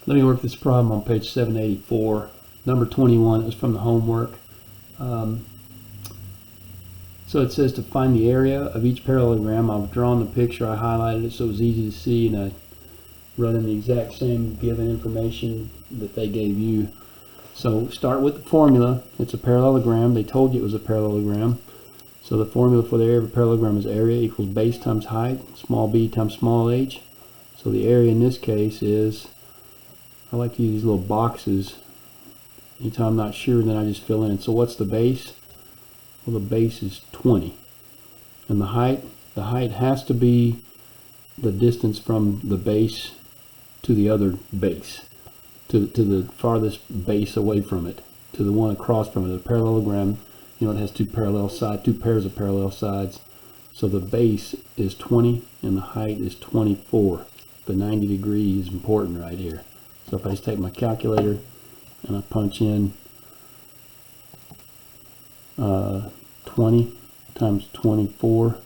Let me work this problem on page 784. Number 21 is from the homework. So it says to find the area of each parallelogram. I've drawn the picture, I highlighted it so it was easy to see, and I run in the exact same given information that they gave you. So start with the formula. It's a parallelogram. They told you it was a parallelogram. So the formula for the area of a parallelogram is area equals base times height, small b times small h. So the area in this case is, I like to use these little boxes. Anytime I'm not sure, then I just fill in. So what's the base? Well, the base is 20. And the height has to be the distance from the base to the other base, to the farthest base away from it, to the one across from it. The parallelogram, you know, it has two pairs of parallel sides. So the base is 20 and the height is 24. The 90 degree is important right here. So if I just take my calculator and I punch in 20 times 24,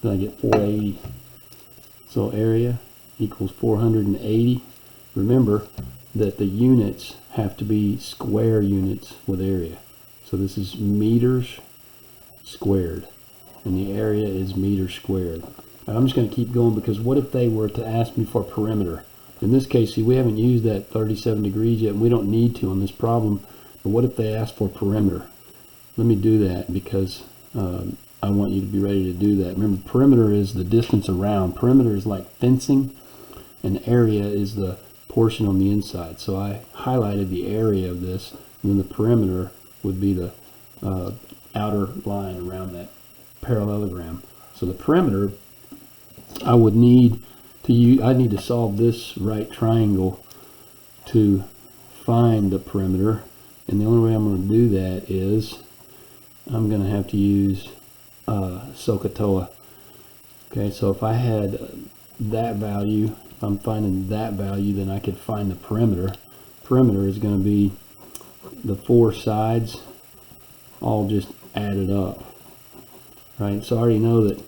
then I get 480. So area equals 480. Remember that the units have to be square units with area. So this is meters squared, and the area is meters squared. And I'm just going to keep going, because what if they were to ask me for perimeter? In this case, see, we haven't used that 37 degrees yet, and we don't need to on this problem. But what if they ask for perimeter? Let me do that, because I want you to be ready to do that. Remember, perimeter is the distance around. Perimeter is like fencing, and area is the portion on the inside. So I highlighted the area of this, and then the perimeter would be the outer line around that parallelogram. So the perimeter, I would need to use, I need to solve this right triangle to find the perimeter, and the only way I'm going to do that is I'm going to have to use Soh Cah Toa. Okay, so if I had that value, if I'm finding that value, then I could find the perimeter. Perimeter is going to be the four sides all just added up, right? So I already know that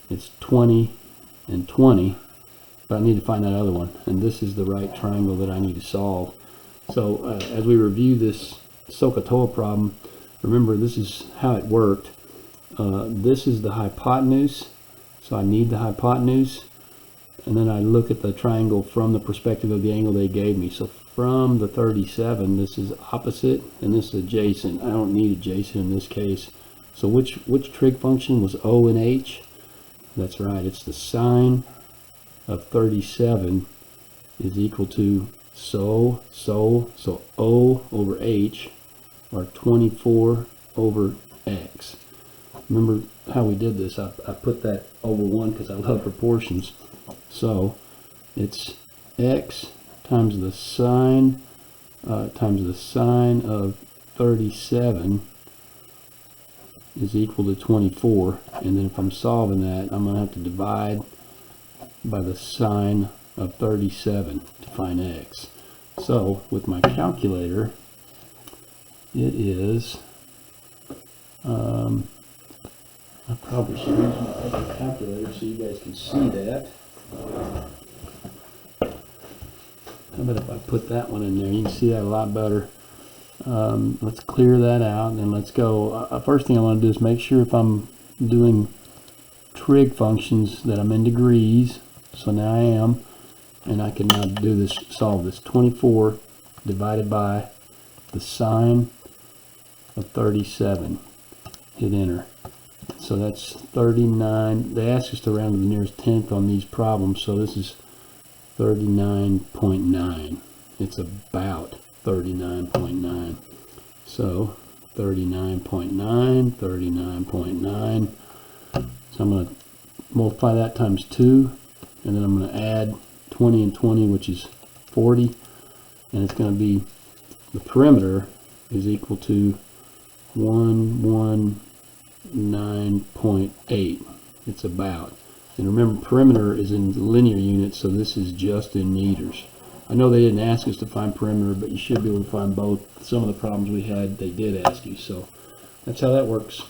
it's 20 and 20, but I need to find that other one, and this is the right triangle that I need to solve. So as we review this Soh Cah Toa problem, remember, this is how it worked. This is the hypotenuse, so I need the hypotenuse, and then I look at the triangle from the perspective of the angle they gave me. So from the 37, this is opposite and this is adjacent. I don't need adjacent in this case. So which trig function was O and H? That's right, it's the sine of 37 is equal to so O over H, or 24 over X. Remember how we did this? I put that over 1 because I love proportions. So it's X times the sine of 37 is equal to 24. And then if I'm solving that, I'm going to have to divide by the sine of 37 to find X. So with my calculator, it is, I probably should use my paper calculator so you guys can see that. How about if I put that one in there? You can see that a lot better. Let's clear that out, and let's go. First thing I want to do is make sure if I'm doing trig functions that I'm in degrees. So now I am, and I can now do this, solve this. 24 divided by the sine of 37. Hit enter. So that's 39. They ask us to round to the nearest tenth on these problems, so this is 39.9. It's about 39.9. So 39.9, 39.9. So I'm going to multiply that times 2, and then I'm going to add 20 and 20, which is 40, and it's going to be, the perimeter is equal to 119.8. It's about. And remember, perimeter is in linear units, so this is just in meters. I know they didn't ask us to find perimeter, but you should be able to find both. Some of the problems we had, they did ask you. So that's how that works.